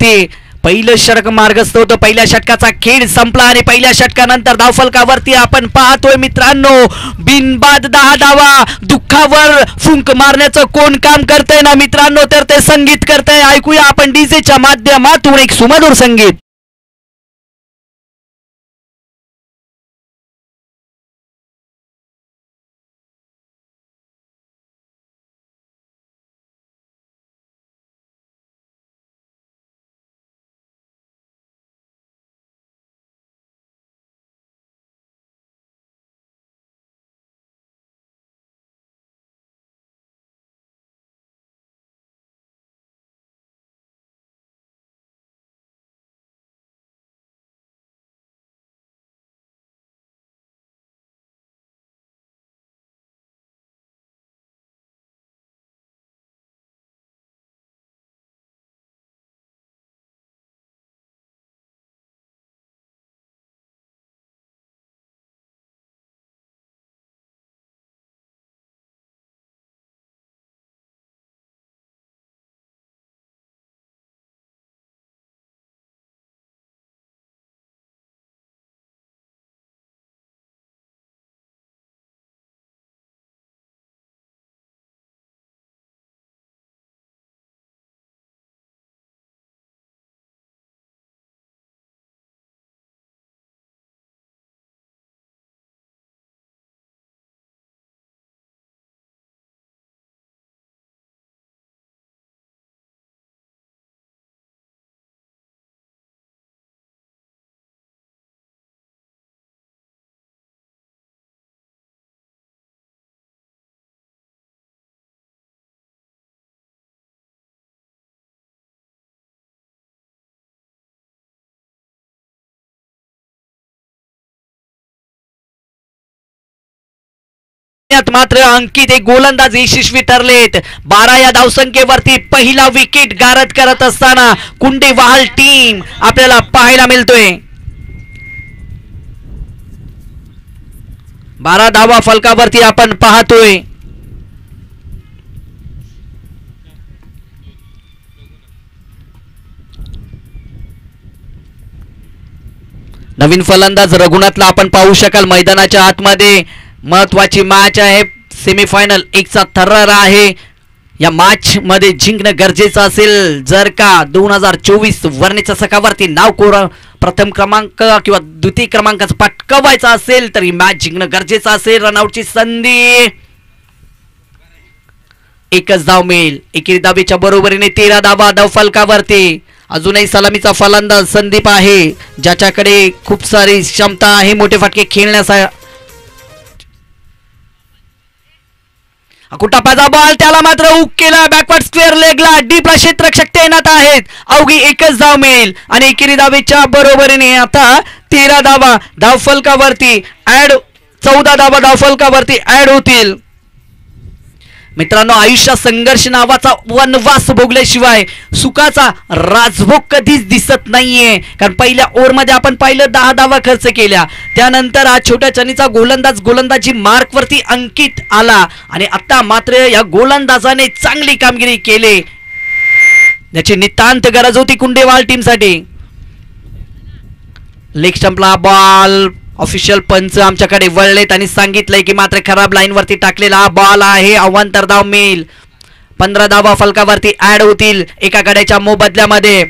फलकावरती पहिलं षटक मार्गस्थ होतं. पहिल्या षटकाचा खेळ संपला आणि पहिल्या षटकानंतर धावफलकावरती आपण पाहतोय मित्रांनो बिनबाद 10 धावा. दुःखावर फुंक मारण्याचं कोण काम करतंय ना मित्रांनो, तर ते संगीत करतंय. ऐकूया आपण डीजेच्या माध्यमातून एक सुमधुर संगीत. मात्र अंकित एक गोलंदाज यशस्वी ठरलेत. 12 या धावसंख्येवरती पहिला विकेट गारद करत असताना कुंडेवाल टीम आपल्याला पाहायला मिळतोय. 12 धावा फलकावरती आपण पाहतोय. नवीन फलंदाज रघुनाथला आपण पाहू शकाल. मैदानाच्या आतमध्ये महत्वाची मॅच आहे. सेमीफायनल एकचा थरार आहे. या मॅच मध्ये जिंकणं गरजेचं असेल. जर का 2024 वर्णीच्या सकावरती नाव प्रथम क्रमांक किंवा द्वितीय क्रमांकाचं पटकावायचा असेल तर ही मॅच जिंकणं गरजेचं असेल. रनआउटची संधी. एकच धाव मिळेल. एकेरी धावेच्या बरोबरीने 13 धावा धावफलकावरती. अजूनही सलामीचा फलंदाज संदीप आहे, ज्याच्याकडे खूप सारी क्षमता आहे मोठे फटके खेळण्यासाठी. कुटापाचा बॉल त्याला मात्र हुक केला. बॅकवर्ड स्क्वेअर लेगला डीपला क्षेत्ररक्षक तैनात आहेत. अवघी एकच धाव मिळेल आणि एकेरी धावेच्या बरोबरीने आता 13 धावा धावफलकावरती ऍड. 14 धावा धावफलकावरती ऍड होतील. मित्रांनो आयुष्यात संघर्ष नावाचा वनवास भोगल्याशिवाय सुखाचा राजभोग कधीच दिसत नाहीये. कारण पहिल्या ओव्हरमध्ये आपण पाहिलं 10 धावा खर्च केल्या. त्यानंतर हा छोट्या चनीचा गोलंदाजी मार्कवरती अंकित आला आणि आता मात्र या गोलंदाजाने चांगली कामगिरी केली. याची नितांत गरज होती कुंडेवाल टीमसाठी. लेग स्टंपला बॉल. ऑफिशियल पंच आमच्याकडे वळलेत आणि सांगितलंय की मात्र खराब लाईन वरती टाकलेला हा बॉल आहे. अवांतर धाव मिळेल. 15 धावा फलकावरती ऍड होतील एका गड्याच्या मोबदल्यामध्ये.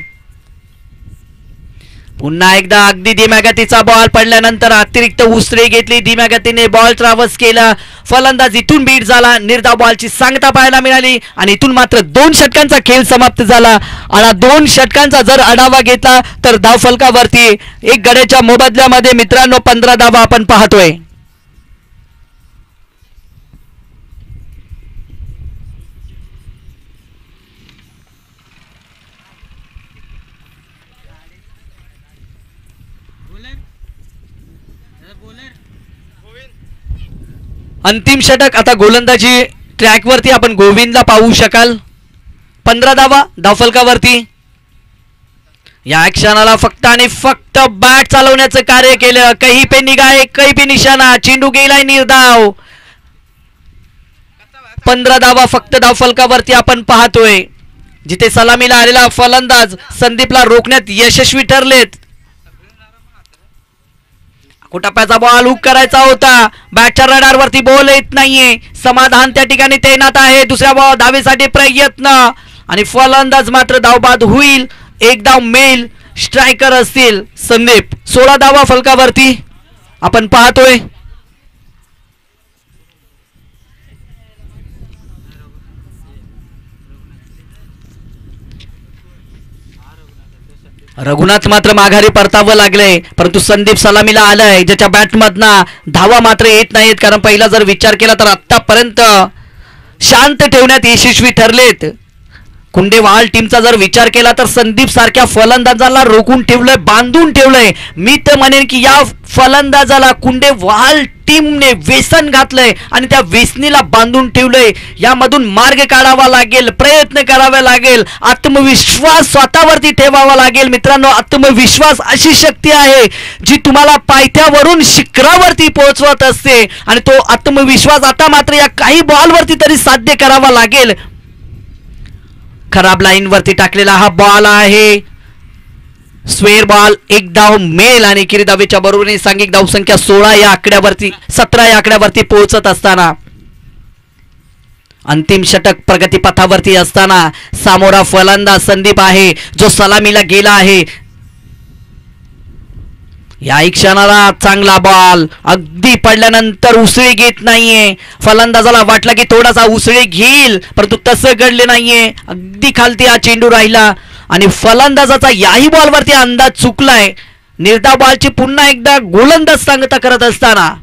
पुन्हा एकदा अगदी धीम्या गतीचा बॉल पडल्यानंतर अतिरिक्त उसळी घेतली. धीम्या गतीने बॉल ट्रॅव्हर्स केला. फलंदाज इथून बीट झाला. निर्धाव बॉलची सांगता पाहायला मिळाली आणि इथून मात्र 2 षटकांचा खेळ समाप्त झाला. आणि 2 षटकांचा जर आढावा घेतला तर धाव फलकावरती एक गड्याच्या मोबदल्यामध्ये मित्रांनो 15 धावा आपण पाहतोय. अंतिम षटक आता गोलंदाजी ट्रॅक वरती आपण गोविंदला पाहू शकाल. 15 धावा धावफलकावरती. या क्षणाला फक्त आणि फक्त बॅट चालवण्याचं कार्य केलं. कहीं पे निगाह कहीं पे निशाणा. चेंडू गेलाय निर्धाव. 15 धावा फक्त धावफलकावरती आपण पाहतोय. जिथे सलामीला आलेला फलंदाज संदीपला रोखण्यात यशस्वी ठरलेत. कुटाप्याचा बॉल हुक करायचा होता, बॅटच्या रडारवरती बॉल येत नाहीये. समाधान त्या ठिकाणी तैनात आहे. दुसऱ्या बॉल धावेसाठी प्रयत्न आणि फलंदाज मात्र धावबाद होईल. एक धाव मेल. स्ट्रायकर असतील संदीप. 16 धावा फलकावरती आपण पाहतोय. रघुनाथ मात्र माघारी परतावं लागलंय, परंतु संदीप सलामीला आलाय, ज्याच्या बॅटमधनं धावा मात्र येत नाहीत. कारण पहिला जर विचार केला तर आतापर्यंत शांत ठेवण्यात यशस्वी ठरलेत. कुंडेवाल टीमचा जर विचार केला तर संदीप सारख्या फलंदाजाला रोखून ठेवलंय, बांधून ठेवलंय. मी तर म्हणेन की या फलंदाजाला कुंडेवाल टीमने व्यसन घातलंय आणि त्या व्यसनीला बांधून ठेवलंय. यामधून मार्ग काढावा लागेल, प्रयत्न करावे लागेल, आत्मविश्वास स्वतःवरती ठेवावा लागेल. मित्रांनो, आत्मविश्वास अशी शक्ती आहे जी तुम्हाला पायथ्यावरून शिखरावरती पोहोचवत असते आणि तो आत्मविश्वास आता मात्र या काही बॉलवरती तरी साध्य करावा लागेल. खराब लाईन वरती टाकलेला हा बॉल आहे. Square ball. एक धाव मेल आणि एकेरी धावेच्या बरोबरीने सांघिक धावसंख्या 16 या आकड्यावरती 17 या आकड्यावरती पोहोचत असताना अंतिम षटक प्रगतीपथावरती असताना सामोरा फलंदाज संदीप आहे, जो सलामीला गेला आहे. या क्षणाला चांगला बॉल अगदी पडल्यानंतर उसळी घेत नाहीये. फलंदाजाला वाटलं की थोडासा उसळी घेईल, परंतु तसं घडले नाहीये. अगदी खालती हा चेंडू राहिला आणि फलंदाजाचा याही बॉलवरती अंदाज चुकलाय. निर्धाव बॉलची पुन्हा एकदा गोलंदाज सांगता करत असताना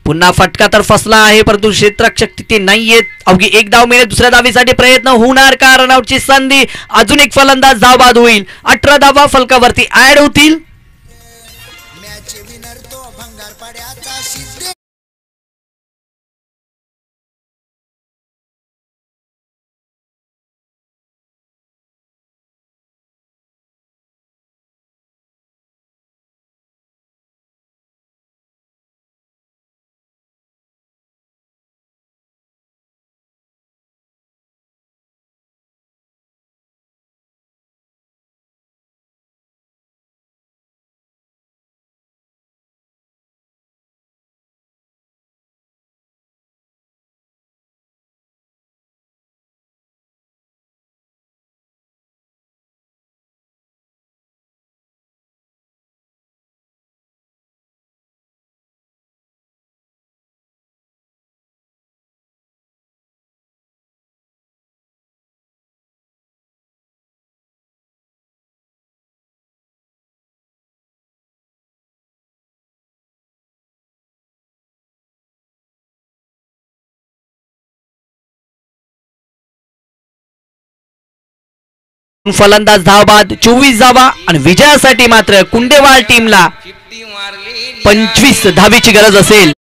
पुन्हा फटका तर फसला आहे, परंतु क्षेत्ररक्षक तिथे नाहीयेत. अवघी एक धाव मिळेल. दुसऱ्या धावेसाठी प्रयत्न होणार का? रनआउटची संधी. अजून एक फलंदाज धावबाद होईल. 18 धावा फलकावरती ऍड होतील. फलंदाज धावबाद. 24 धावा आणि विजयासाठी मात्र कुंडेवाल टीमला 25 धावेची गरज असेल.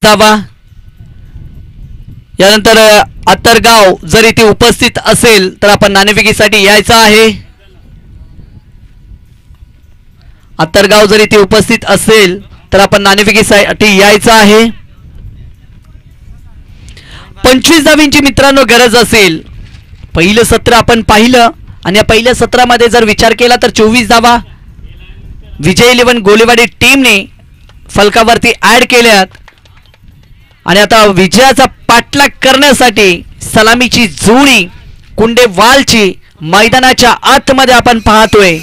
धावा. यानंतर आतरगाव जर इथे उपस्थित असेल तर आपण नाणेफेकीसाठी यायचं आहे. आतरगाव जर इथे उपस्थित असेल तर आपण नाणेफेकीसाठी यायचं आहे. 25 धावींची मित्रांनो गरज असेल. पहिलं सत्र आपण पाहिलं आणि या पहिल्या सत्रामध्ये जर विचार केला तर 24 धावा विजय 11 गोलेवाडी टीमने फलकावरती ऍड केल्यात. आणि आता विजयाचा पाठलाग करण्यासाठी सलामीची जोडी कुंडेवालची मैदानाच्या आतमध्ये आपण पाहतोय.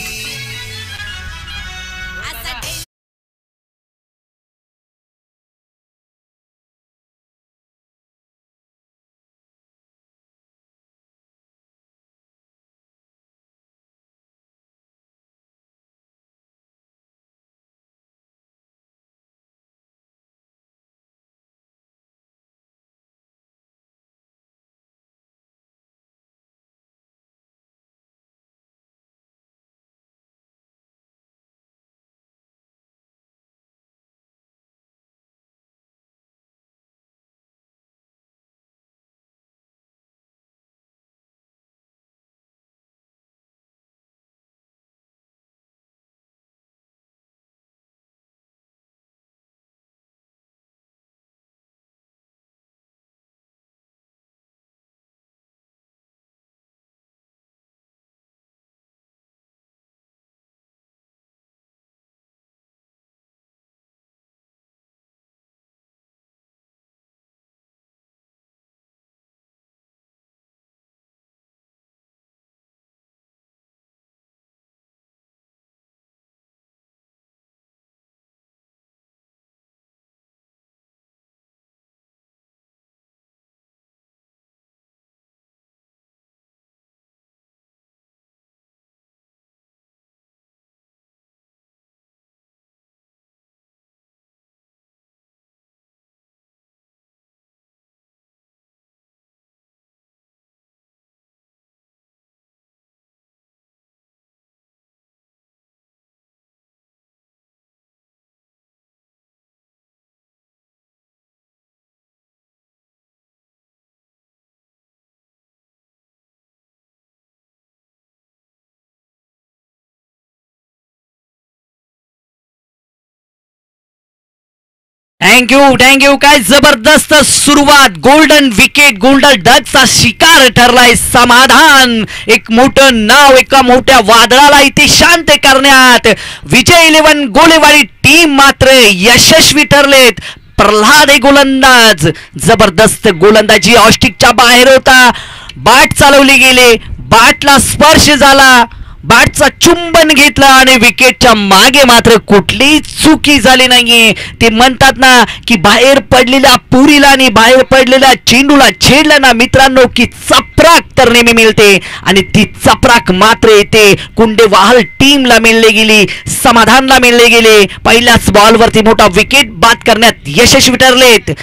थँक्यू. काय जबरदस्त सुरुवात. गोल्डन विकेट, गोल्डन डकचा शिकार ठरलाय समाधान. एक मोठं नाव एका मोठ्या वादळाला इथे शांत करण्यात विजय 11 गोलेवाडी टीम मात्र यशस्वी ठरलेत. प्रल्हाद हे गोलंदाज, जबरदस्त गोलंदाजी ऑस्टिकच्या बाहेर होता. बॅट चालवली गेली, बॅटला स्पर्श झाला, बॅटचा चुंबन घेतला आणि विकेटच्या मागे मात्र कुठलीही चुकी झाली नाहीये. ते म्हणतात ना की बाहेर पडलेल्या पुरीला आणि बाहेर पडलेल्या चेंडूला छेडला ना मित्रांनो की चपराक तर नेहमी मिळते आणि ती चपराक मात्र येते कुंडेवाल टीमला मिळली गेली, समाधानला मिळले गेले. पहिल्याच बॉलवरती मोठा विकेट बाद करण्यात यशस्वी ठरलेत.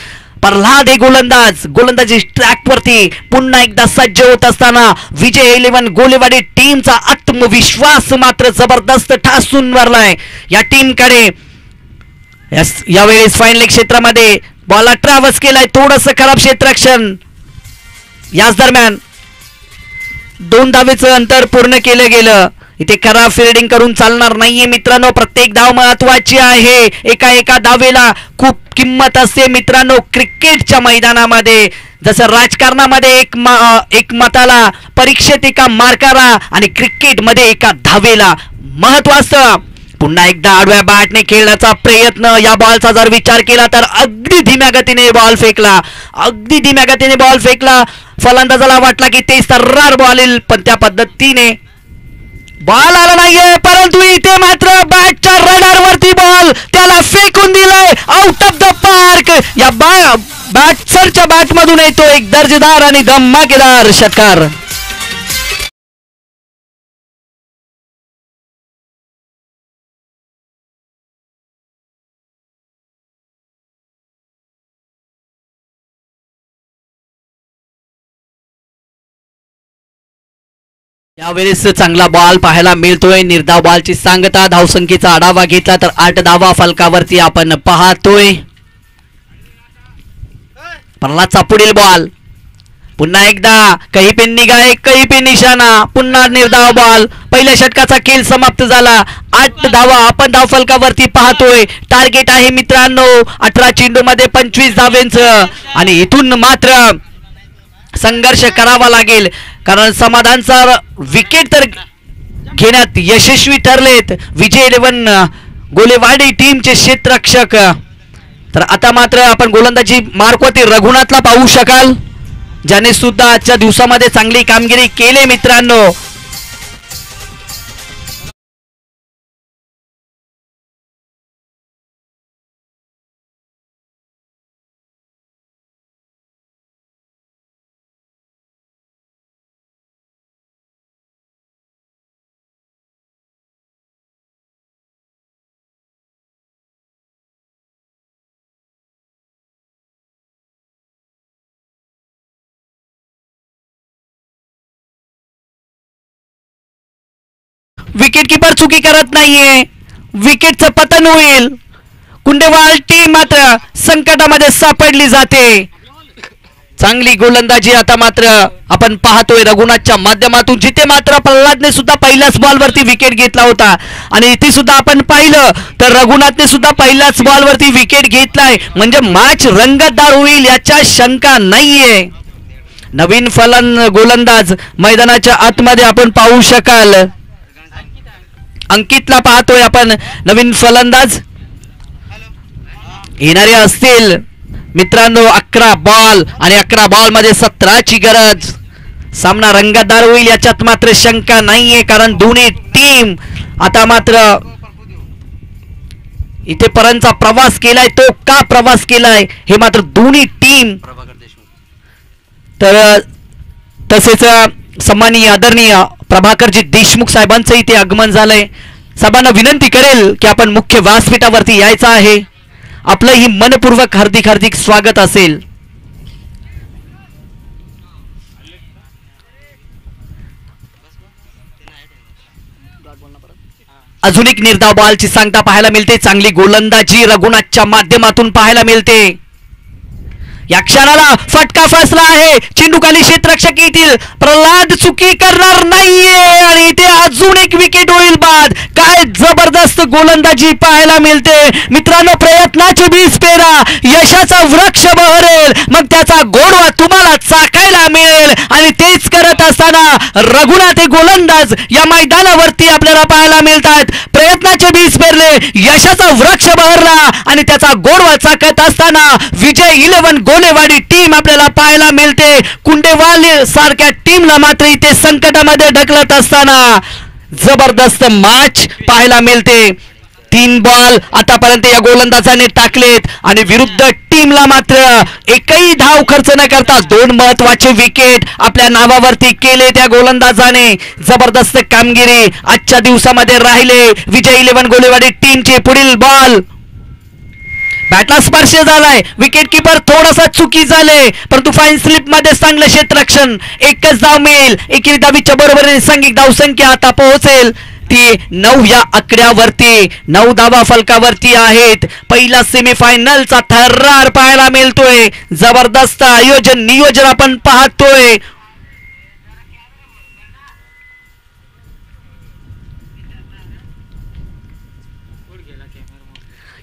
प्रल्हाद हे गोलंदाजी ट्रॅकवरती पुन्हा एकदा सज्ज होत असताना विजय 11 गोलेवाडी टीमचा आत्मविश्वास मात्र जबरदस्त ठासून भरलाय या टीमकडे. यावेळेस फाईनल क्षेत्रामध्ये बॉलला ट्रॅव्हर्स केलाय, थोडस खराब क्षेत्ररक्षण. याच दरम्यान 2 धावेचं अंतर पूर्ण केलं गेलं. इथे खराब फिल्डिंग करून चालणार नाहीये मित्रांनो. प्रत्येक धाव महत्वाची आहे. एका धावेला खूप किंमत असते मित्रांनो. क्रिकेटच्या मैदानामध्ये जसं राजकारणामध्ये एक मताला, परीक्षेत एका मार्काला आणि क्रिकेटमध्ये एका धावेला महत्व असतं. पुन्हा एकदा आडव्या बॅटने खेळण्याचा प्रयत्न. या बॉलचा जर विचार केला तर अगदी धीम्या गतीने बॉल फेकला. फलंदाजाला वाटला की ते सर्रार बॉल येईल, पण त्या पद्धतीने बॉल आला नाहीये. परंतु इथे मात्र बॅटच्या रडारवरती बॉल त्याला फेकून दिलाय आउट ऑफ द पार्क. या बॅट्सरच्या बॅटमधून येतो एक दर्जेदार आणि धमाकेदार षटकार. यावेळेस चांगला बॉल पाहायला मिळतोय. निर्धाव बॉलची सांगता. धावसंख्येचा आढावा घेतला तर 8 धावा फलकावरती आपण पाहतोय. प्रल्हादचा पुढील बॉल पुन्हा एकदा कहीं पे निगाह कहीं पे निशाणा पुन्हा निर्धाव बॉल पहिल्या षटकाचा खेळ समाप्त झाला 8 धावा आपण धावफलकावरती पाहतोय टार्गेट आहे मित्रांनो 18 चेंडू मध्ये 25 धावांचं आणि इथून मात्र संघर्ष करावा लागेल कारण समाधानचा विकेट तर घेण्यात यशस्वी ठरलेत विजय 11 गोलेवाडी टीमचे क्षेत्ररक्षक तर आता मात्र आपण गोलंदाजी मार्कवरती रघुनाथला पाहू शकाल ज्याने सुद्धा आजच्या दिवसामध्ये चांगली कामगिरी केली मित्रांनो विकेट कीपर चुकी करत नाहीये विकेटचं पतन होईल कुंडेवाल टीम मात्र संकटामध्ये सापडली जाते चांगली गोलंदाजी आता मात्र आपण पाहतोय रघुनाथच्या माध्यमातून जिथे मात्र प्रल्हादने सुद्धा पहिल्याच बॉलवरती विकेट घेतला होता आणि इथे सुद्धा आपण पाहिलं तर रघुनाथने सुद्धा पहिल्याच बॉलवरती विकेट घेतलाय म्हणजे मॅच रंगतदार होईल याच्या शंका नाहीये नवीन गोलंदाज मैदानाच्या आतमध्ये आपण पाहू शकाल अंकितला पाहतोय आपण नवीन फलंदाज येणारे असतील मित्रांनो 11 बॉल आणि 11 बॉल मध्ये 17 ची गरज सामना रंगतदार होईल याच्यात मात्र शंका नाहीये कारण दोन्ही टीम आता मात्र इथे पर्यंतचा प्रवास केलाय तो का प्रवास केलाय हे मात्र दोन्ही टीम तर तसेच सन्माननीय आदरणीय प्रभाकरजी देशमुख साहेबांचं इथे आगमन झालंय साहेबांना विनंती करेल की आपण मुख्य व्यासपीठावरती यायचं आहे आपलं ही मनपूर्वक हार्दिक स्वागत असेल अजून एक निर्धाव बॉलची सांगता पाहायला मिळते चांगली गोलंदाजी रघुनाथच्या माध्यमातून पाहायला मिळते या क्षणाला फटका फसला आहे चेंडूखाली क्षेत्ररक्षक येतील प्रल्हाद चुकी करणार नाहीये आणि इथे अजून एक विकेट होईल बाद काय जबरदस्त गोलंदाजी पाहायला मिळते मित्रांनो प्रयत्नाचे बीज पेरा यशाचा वृक्ष बहरेल मग त्याचा गोडवा तुम्हाला चाखायला मिळेल आणि तेच करत असताना रघुनाथ हे गोलंदाज या मैदानावरती आपल्याला पाहायला मिळतात प्रयत्नाचे बीज पेरले यशाचा वृक्ष बहरला आणि त्याचा गोडवा चाखत असताना विजय 11 गोलेवाडी टीम आपल्याला पाहायला मिळते कुंडेवाल सारख्या टीमला मात्र इथे संकटामध्ये ढकलत असताना जबरदस्त मॅच पाहायला मिळते 3 बॉल आतापर्यंत या गोलंदाजाने टाकलेत आणि विरुद्ध टीमला मात्र एकही धाव खर्च न करता 2 महत्वाचे विकेट आपल्या नावावरती केले त्या गोलंदाजाने जबरदस्त कामगिरी आजच्या दिवसामध्ये राहिले विजय 11 गोलेवाडी टीमचे पुढील बॉल बॅटला स्पर्श झालाय विकेट कीपर थोडासा चुकी झाले परंतु फाईन स्लिप मध्ये चांगलं क्षेत्ररक्षण एकच धाव मिळेल एकेरी धावीच्या बरोबरीने सांघिक धावसंख्या आता पोहोचेल ती 9 या आकड्यावरती 9 धावा फलकावरती आहेत पहिला सेमीफायनलचा थरार पाहायला मिळतोय जबरदस्त आयोजन नियोजन आपण पाहतोय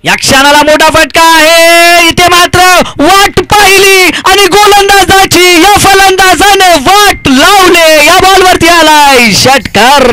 या क्षणाला मोठा फटका आहे इथे मात्र वाट पाहिली आणि गोलंदाजाची या फलंदाजाने वाट लावले या बॉलवरती आलाय षटकार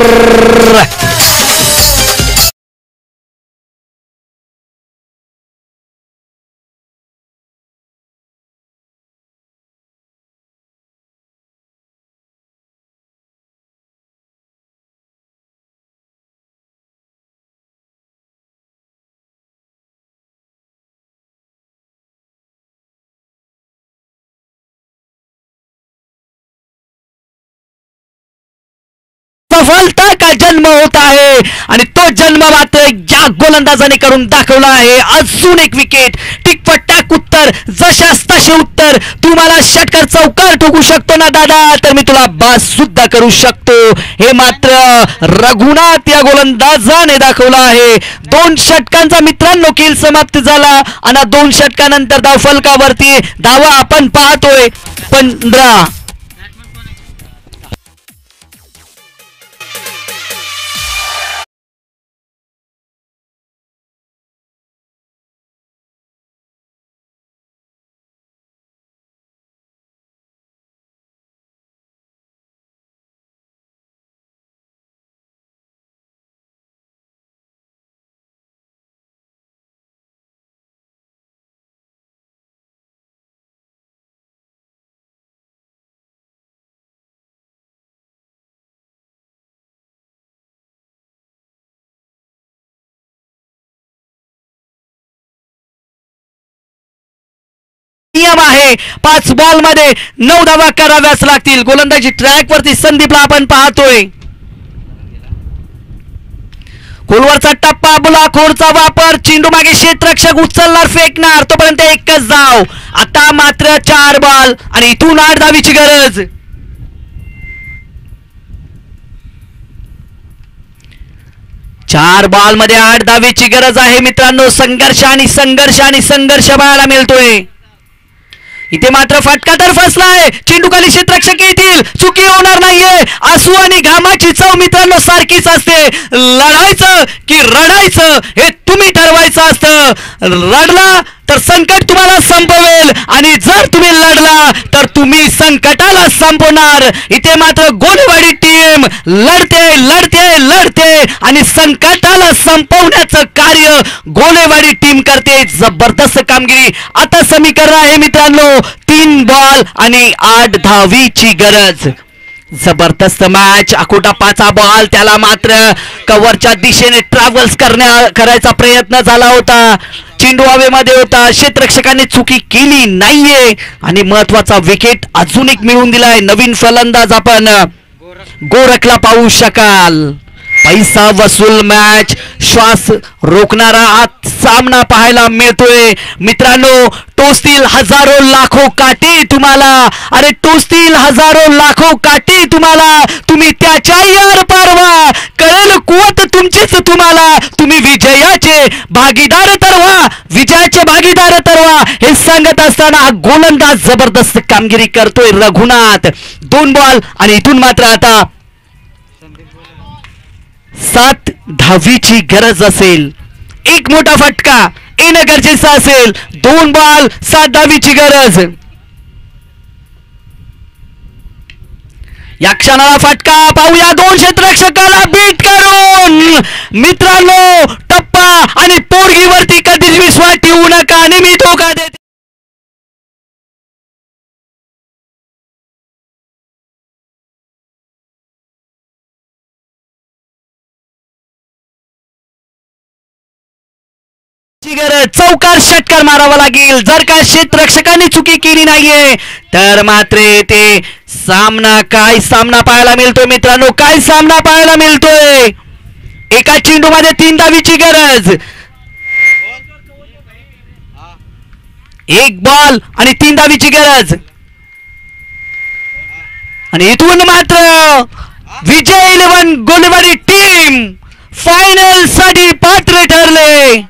सफलता का जन्म होता है आणि तो जन्म मात्र या गोलंदाजाने करून दाखवला आहे अजून एक विकेट टिकफटाक उत्तर, जशास तसे उत्तर. तू मला षटकार चौकार ठोकू शकतो ना दादा, तर मी तुला बास सुद्धा करू शकतो. हे मात्र रघुनाथ या गोलंदाजाने दाखवलं आहे. 2 षटकांचा मित्रांनो खेळ समाप्त झाला आणि 2 षटकानंतर धावफलकावरती धावा आपण पाहतोय 15. नियम आहे 5 बॉल मध्ये 9 धावा कराव्याच लागतील. गोलंदाजी ट्रॅक वरती संदीपला आपण पाहतोय. खोलवरचा टप्पा, बुलाखोरचा वापर, चेंडू मागे क्षेत्ररक्षक उचलणार, फेकणार, तोपर्यंत एकच धाव. आता मात्र 4 बॉल आणि इथून 8 धावीची गरज. चार बॉल मध्ये 8 धावीची गरज आहे मित्रांनो. संघर्ष आणि संघर्ष आणि संघर्ष पाहायला मिळतोय. इथे मात्र फटका तर फसलाय. चेंडू खाली क्षेत्ररक्षक येतील, चुकी होणार नाहीये. आसू आणि घामाची चव मित्रांनो सारखीच असते. लढायचं की रडायचं हे तुम्ही ठरवायचं असतं. रडला तर संकट तुम्हाला संपवेल आणि जर तुम्ही लढला तर तुम्ही संकटाला संपवणार. इथे मात्र गोलेवाडी टीम लढते लढते लढते आणि संकटाला संपवण्याचं कार्य गोलेवाडी टीम करते. जबरदस्त कामगिरी. आता समीकरण आहे मित्रांनो 3 बॉल आणि 8 धावीची गरज. जबरदस्त मॅच. अकोटा 5 बॉल, त्याला मात्र कव्हरच्या दिशेने ट्रॅव्हल्स करायचा प्रयत्न झाला होता. चेंडू हवेमध्ये होता, क्षेत्ररक्षकांनी चुकी केली नाहीये आणि महत्वाचा विकेट अजून एक मिळवून दिलाय. नवीन फलंदाज आपण गोरखला पाहू शकाल. पैसा वसूल मॅच, श्वास रोखणारा सामना पाहायला मिळतोय मित्रांनो. टोचतील हजारो लाखो काटे तुम्हाला, अरे टोचतील हजारो लाखो काटे तुम्हाला. तुम्ही त्याच्याही आर पारवा, कळेल कुवत तुमचीच तुम्हाला. तुम्ही विजयाचे भागीदार तर व्हा, विजयाचे भागीदार तर व्हा. हे सांगत असताना हा गोलंदाज जबरदस्त कामगिरी करतोय रघुनाथ. 2 बॉल आणि इथून मात्र आता 7 धावीची गरज असेल. एक मोठा फटका येणं गरजेचं असेल. 2 बॉल 7 धावीची गरज. या क्षणाला फटका पाहूया. 2 क्षेत्ररक्षकाला बीट करून मित्रांनो टप्पा आणि पोरगीवरती कधीच विश्वास ठेवू नका आणि मी धोका देते. चौकार षटकार मारावा लागेल. जर का क्षेत्ररक्षकांनी चुकी केली नाहीये तर मात्र ते सामना काय सामना पाहायला मिळतोय मित्रांनो. काय सामना पाहायला मिळतोय. एका चेंडू मध्ये 3 धावीची गरज. 1 बॉल आणि 3 धावीची गरज. आणि इथून मात्र विजय 11 गोलेवाडी टीम फायनल साठी पात्र ठरले.